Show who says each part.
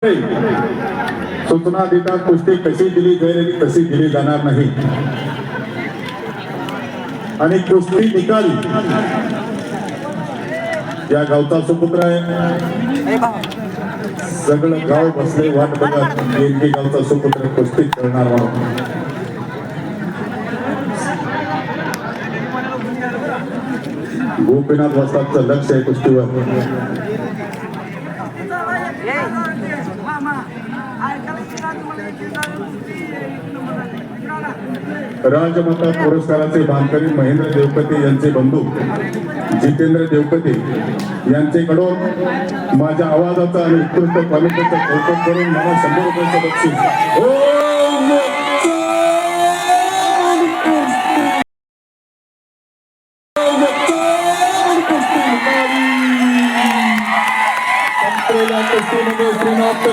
Speaker 1: सूचना देतात कुस्ती कशी दिली जाईल आणि कशी दिली जाणार नाही आणि कुस्ती निकाली या गावचा सुपुत्र आहे. सगळं गाव बसले वाट बघत एनके गावचा सुपुत्र कुस्ती खेळणार म्हणून. गोपीनाथ वस्तादचं लक्ष आहे कुस्तीवर. राजमाता पुरस्काराचे मानकरी महेंद्र देवकते यांचे बंधू जितेंद्र देवकते यांच्याकडून माझ्या आवाजाचा आणि उत्कृष्ट क्वालिटीचा कौतुक करून मला 100 रुपयाचं बक्षीस. श्रीनाथ